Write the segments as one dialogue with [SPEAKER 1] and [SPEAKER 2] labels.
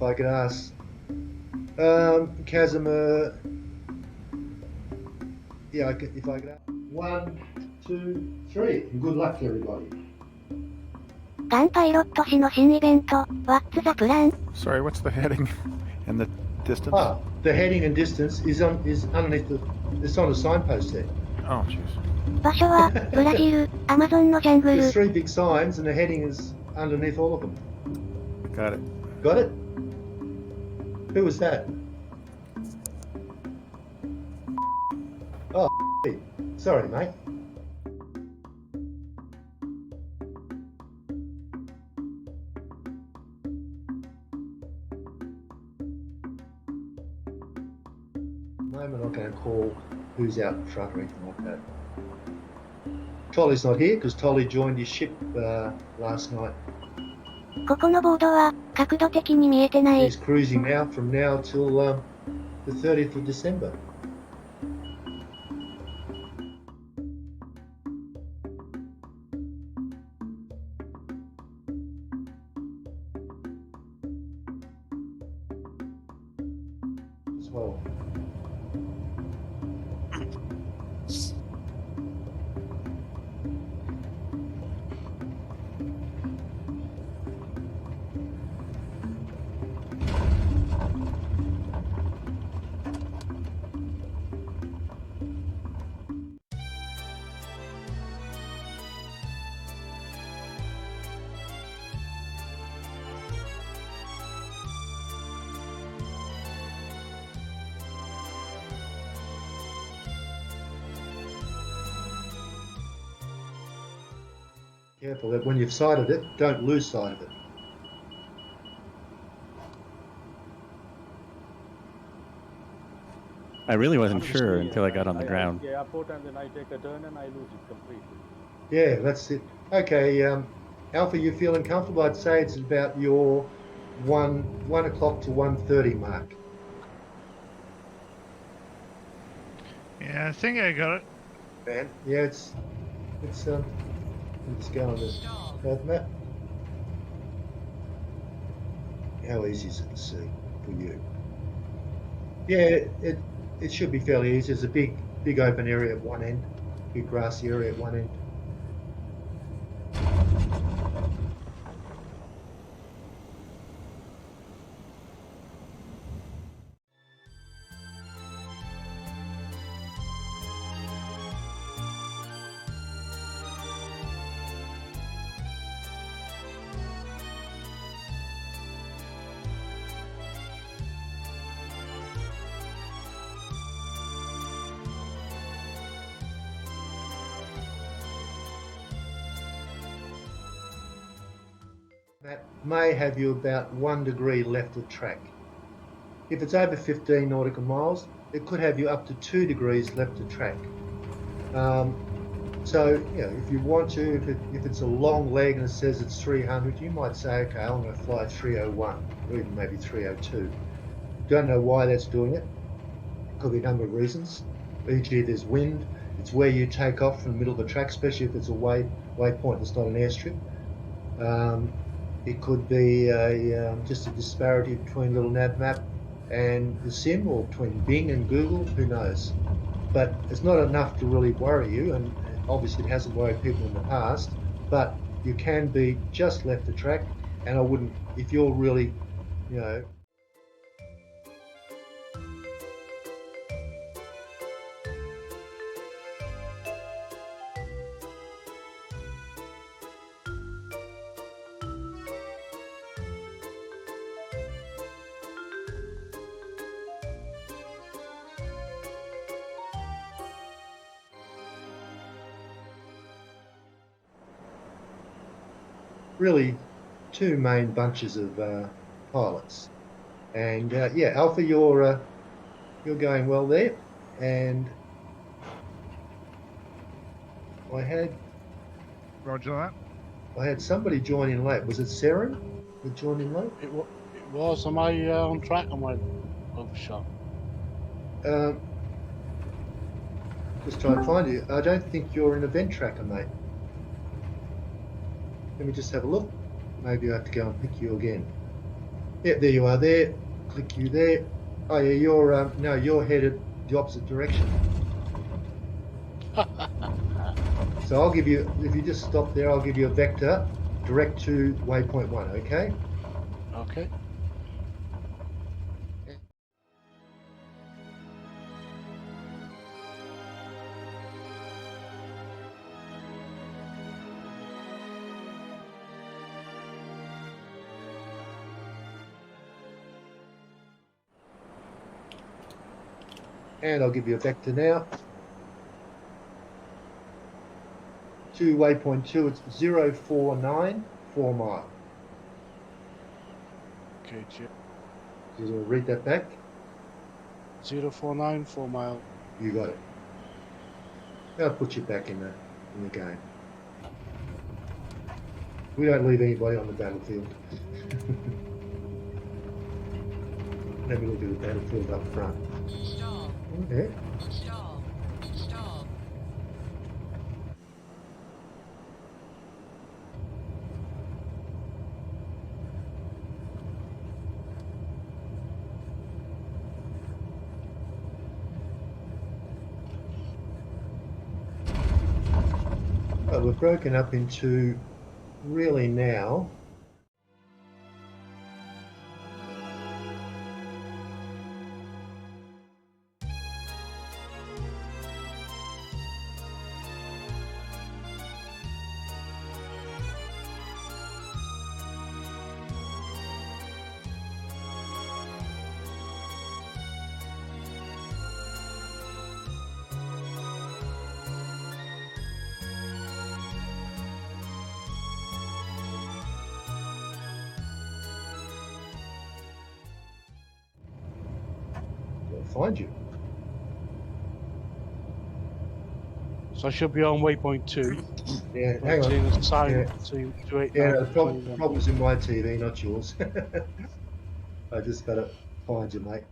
[SPEAKER 1] if I could ask. Casimir. Yeah, if I could ask. 1, 2, 3. And good luck to everybody.
[SPEAKER 2] Gunpilot 氏の新イベント What's the plan?
[SPEAKER 3] Sorry, what's the heading and the distance?
[SPEAKER 1] Ah, the heading and distance is underneath it's on a signpost there.
[SPEAKER 3] Oh, jeez.
[SPEAKER 2] 場所はブラジル、アマゾンのジャング
[SPEAKER 1] There's
[SPEAKER 2] ル。
[SPEAKER 1] 3 big signs and the heading is underneath all of them.
[SPEAKER 3] Got it.
[SPEAKER 1] Got it? Who was that? Oh, sorry, mate. Moment, I'm going to call who's out in front or anything like that. Tolly's not here because Tolly joined his ship last night.
[SPEAKER 2] ここのボードは角度的に見えてない。
[SPEAKER 1] He's cruising now from now till the 30th of December. As well. Careful that when you've sighted it, don't lose sight of it.
[SPEAKER 3] I really wasn't sure until I got on the ground.
[SPEAKER 4] I airport and then I take a turn and I lose it completely.
[SPEAKER 1] Yeah, that's it. Okay, Alpha, you feeling comfortable? I'd say it's about your 1 o'clock to 1:30 mark.
[SPEAKER 5] Yeah, I think I got it.
[SPEAKER 1] Man, yeah, it's I'm just going to map. How easy is it to see for you? Yeah, it should be fairly easy. There's a big open area at one end, big grassy area at one end. That may have you about 1 degree left of track. If it's over 15 nautical miles, it could have you up to 2 degrees left of track. So, you know, if you want to, if it's a long leg and it says it's 300, you might say, okay, I'm going to fly 301 or even maybe 302. Don't know why that's doing it. Could be a number of reasons. E.g. there's wind, it's where you take off from the middle of the track, especially if it's a waypoint, it's not an airstrip. It could be just a disparity between little nav map and the sim, or between Bing and Google, who knows. But it's not enough to really worry you, and obviously it hasn't worried people in the past, but you can be just left the track, and I wouldn't, if you're really, you know, really two main bunches of pilots, and yeah, Alpha, you're going well there, and I had
[SPEAKER 5] Roger that.
[SPEAKER 1] somebody join in late. Was it Seren who joined in late?
[SPEAKER 4] It was. Am I on track? Am I overshot?
[SPEAKER 1] Just trying to find you. I don't think you're an event tracker, mate. Let me just have a look. Maybe I have to go and pick you again. Yeah, there you are there. Click you there. Oh yeah, you're headed the opposite direction. So I'll give you, if you just stop there, I'll give you a vector direct to waypoint 1, okay?
[SPEAKER 4] Okay.
[SPEAKER 1] And I'll give you a vector now. To waypoint 2, it's 049 4 mile.
[SPEAKER 4] Okay,
[SPEAKER 1] So you'll read that back.
[SPEAKER 4] 049 4 mile.
[SPEAKER 1] You got it. I'll put you back in the game. We don't leave anybody on the battlefield. Let me look at the battlefield up front.
[SPEAKER 6] Stop.
[SPEAKER 1] Okay.
[SPEAKER 6] Stop. Stop.
[SPEAKER 1] But we're broken up into really now. I'll find you.
[SPEAKER 4] So I should be on waypoint 2.
[SPEAKER 1] Yeah,
[SPEAKER 4] but
[SPEAKER 1] hang
[SPEAKER 4] it's
[SPEAKER 1] on.
[SPEAKER 4] in a sign
[SPEAKER 1] Yeah.
[SPEAKER 4] to 289.
[SPEAKER 1] Yeah, the problem's in my TV, not yours. I just gotta find you, mate.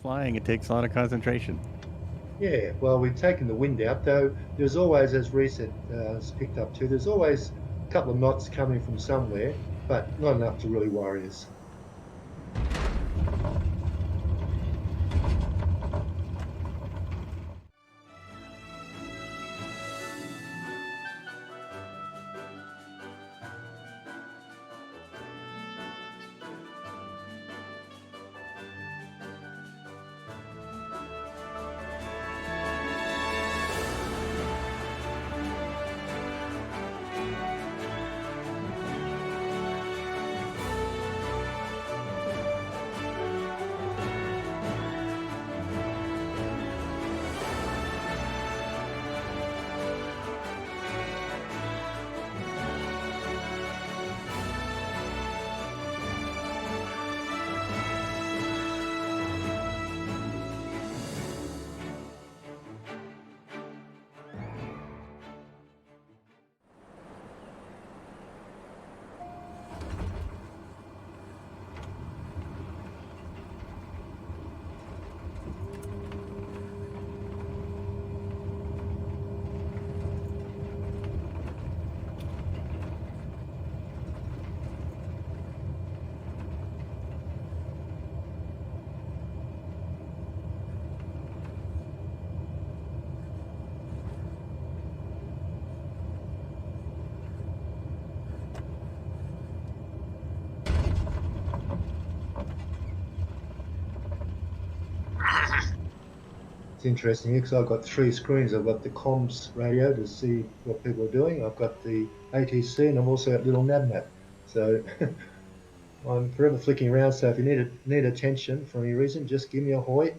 [SPEAKER 3] Flying, it takes a lot of concentration.
[SPEAKER 1] Yeah, well, we've taken the wind out, though there's always, as Reset has picked up too, there's always a couple of knots coming from somewhere, but not enough to really worry us. It's interesting because I've got 3 screens. I've got the comms radio to see what people are doing. I've got the ATC, and I'm also at little NavMap. So I'm forever flicking around. So if you need attention for any reason, just give me a hoy.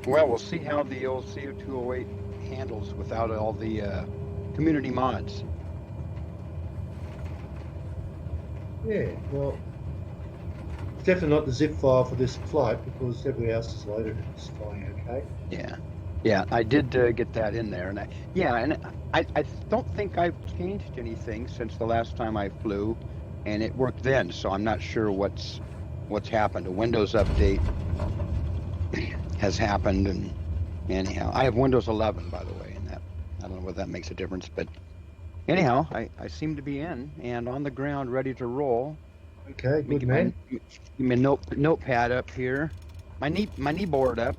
[SPEAKER 7] Well, we'll see how the old CO208 handles without all the community mods.
[SPEAKER 1] Yeah, well, it's definitely not the zip file for this flight because everybody else is loaded and it's flying okay.
[SPEAKER 7] Yeah, I did get that in there, and I don't think I've changed anything since the last time I flew, and it worked then. So I'm not sure what's happened. A Windows update has happened, and anyhow, I have Windows 11, by the way, and that I don't know whether that makes a difference, but anyhow, I seem to be in and on the ground, ready to roll.
[SPEAKER 1] Okay, good man.
[SPEAKER 7] Give me a notepad up here, my knee board up.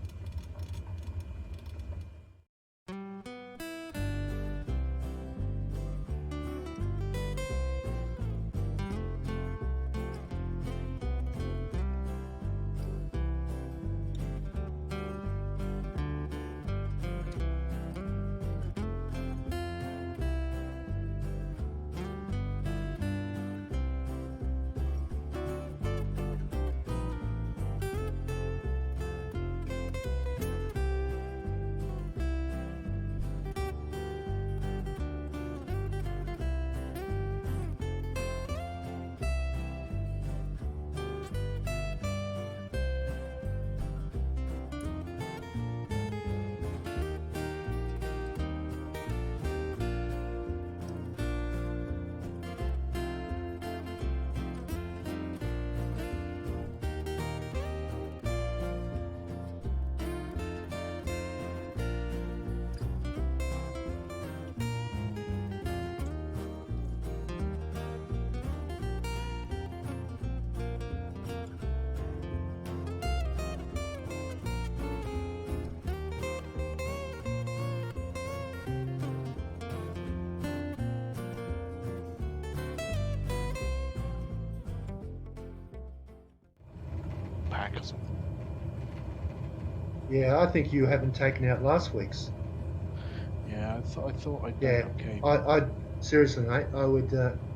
[SPEAKER 4] Pack or something.
[SPEAKER 1] Yeah, I think you haven't taken out last week's.
[SPEAKER 4] Yeah, I thought I'd done
[SPEAKER 1] Yeah,
[SPEAKER 4] okay.
[SPEAKER 1] I seriously, mate, I would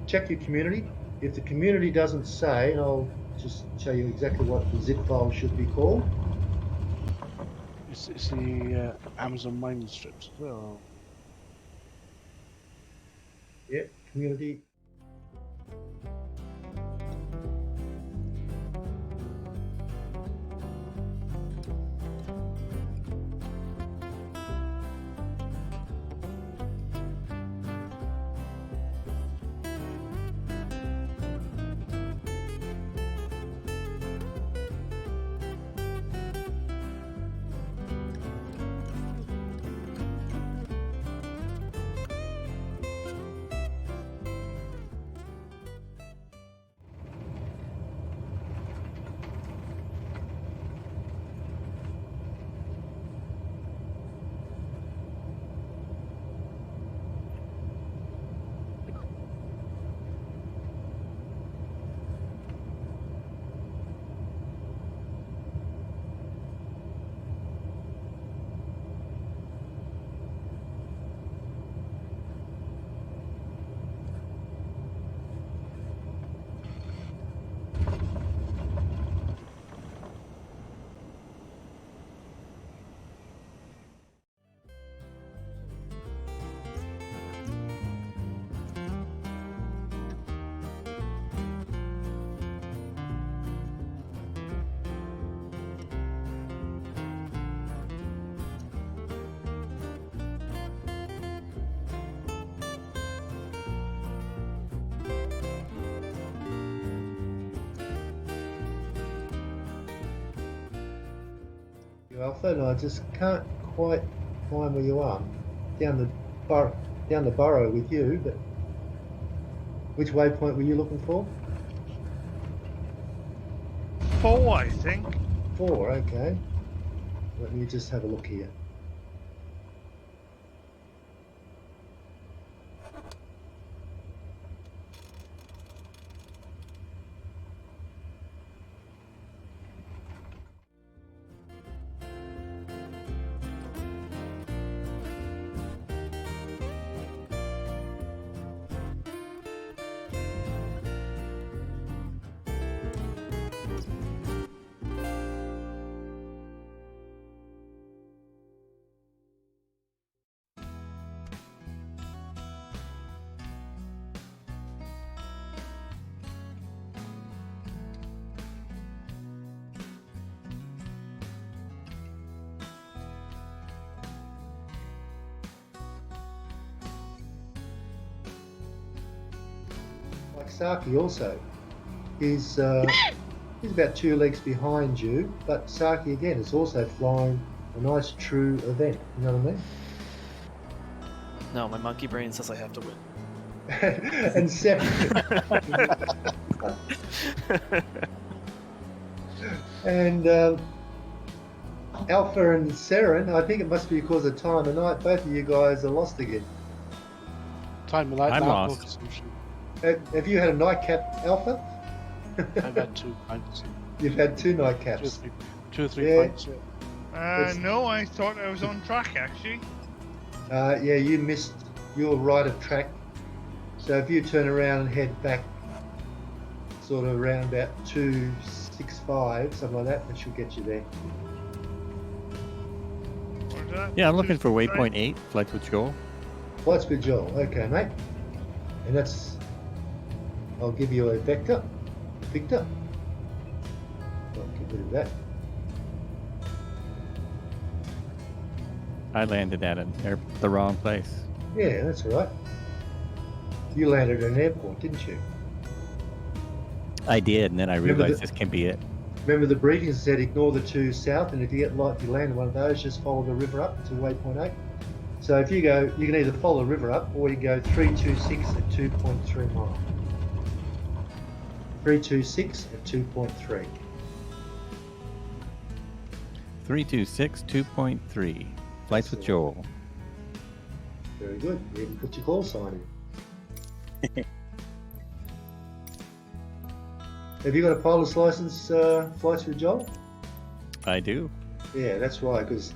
[SPEAKER 1] check your community. If the community doesn't say, and I'll just show you exactly what the zip file should be called.
[SPEAKER 4] It's the Amazon mining strips as well.
[SPEAKER 1] Yeah, community. Alpha, and I just can't quite find where you are. Down the burrow with you, but which waypoint were you looking for?
[SPEAKER 5] 4, I think.
[SPEAKER 1] 4, okay. Let me just have a look here. Saki also. He's about 2 legs behind you, but Saki again is also flying a nice true event. You know what I mean?
[SPEAKER 8] No, my monkey brain says I have to win.
[SPEAKER 1] And seven. And Alpha and Seren, I think it must be because of time of night. Both of you guys are lost again.
[SPEAKER 4] Time of night.
[SPEAKER 3] I'm
[SPEAKER 4] night
[SPEAKER 3] lost.
[SPEAKER 4] consumption.
[SPEAKER 1] Have you had a nightcap, Alpha?
[SPEAKER 4] I've had 2 pints.
[SPEAKER 1] You've had 2
[SPEAKER 4] 2 or
[SPEAKER 1] nightcaps.
[SPEAKER 4] 3, 2 or 3
[SPEAKER 1] Yeah.
[SPEAKER 4] pints. Yeah.
[SPEAKER 5] No, I thought I was on track actually.
[SPEAKER 1] Yeah, you missed your right of track. So if you turn around and head back sort of around about 265, something like that should get you there.
[SPEAKER 5] What was that?
[SPEAKER 3] Yeah, I'm looking for waypoint 8, Flights with Joel.
[SPEAKER 1] Well, that's good, Joel. Okay, mate. And that's... I'll give you a Victor. I'll get rid of that.
[SPEAKER 3] I landed at the wrong place.
[SPEAKER 1] Yeah, that's all right. You landed at an airport, didn't you?
[SPEAKER 3] I did, and then I
[SPEAKER 1] Remember
[SPEAKER 3] realized
[SPEAKER 1] the-
[SPEAKER 3] this can be it.
[SPEAKER 1] Remember the briefings said ignore the 2 south, and if you get light, if you land in one of those, just follow the river up to waypoint 8. So if you go, you can either follow the river up, or you go 326 at 2.3 miles. 326 at 2.3.
[SPEAKER 3] 326 2.3. Flights with Joel.
[SPEAKER 1] Very good. You even put your call sign in. Have you got a pilot's license, Flights with Joel?
[SPEAKER 3] I do.
[SPEAKER 1] Yeah, that's right, because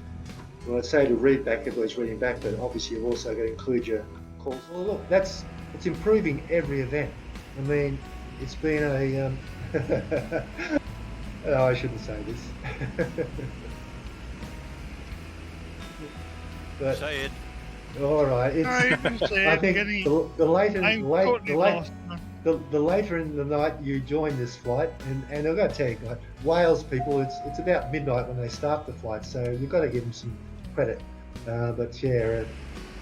[SPEAKER 1] when I say to read back, everybody's reading back, but obviously you've also got to include your calls. Well, look, it's improving every event. I mean, it's been a... oh, I shouldn't say this. But,
[SPEAKER 9] Say it.
[SPEAKER 1] all right.
[SPEAKER 5] No, you can say
[SPEAKER 1] I
[SPEAKER 5] it,
[SPEAKER 1] think
[SPEAKER 5] Kenny.
[SPEAKER 1] the later...
[SPEAKER 5] I'm
[SPEAKER 1] the late,
[SPEAKER 5] totally
[SPEAKER 1] the late,
[SPEAKER 5] lost.
[SPEAKER 1] the later in the night you join this flight, and I've got to tell you, guys, Wales people, it's about midnight when they start the flight, so you've got to give them some credit. But yeah,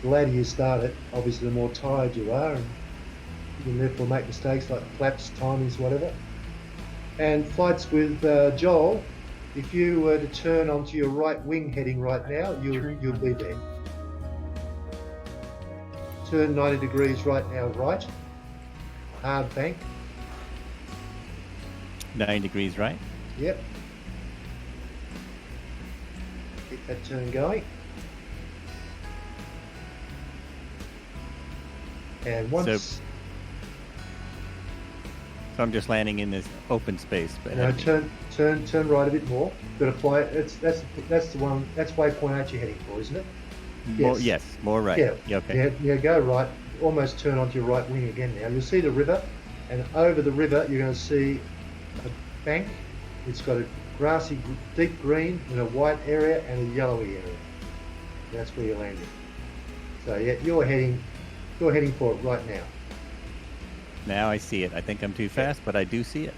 [SPEAKER 1] the later you start it, obviously the more tired you are, and you can therefore make mistakes like flaps, timings, whatever. And flights with Joel, if you were to turn onto your right wing heading right now, you'll be there. Turn 90 degrees right now, right. Hard bank.
[SPEAKER 3] 9 degrees right.
[SPEAKER 1] Yep. Get that turn going. And once
[SPEAKER 3] So I'm just landing in this open space. But
[SPEAKER 1] turn right a bit more. Got to fly. That's the one. That's waypoint 8 you're heading for, isn't it?
[SPEAKER 3] more, yes, more right.
[SPEAKER 1] Yeah.
[SPEAKER 3] Okay.
[SPEAKER 1] Yeah. Go right. Almost turn onto your right wing again. Now you'll see the river, and over the river you're going to see a bank. It's got a grassy, deep green and a white area and a yellowy area. That's where you're landing. So yeah, you're heading for it right now.
[SPEAKER 3] Now I see it. I think I'm too fast, but I do see it.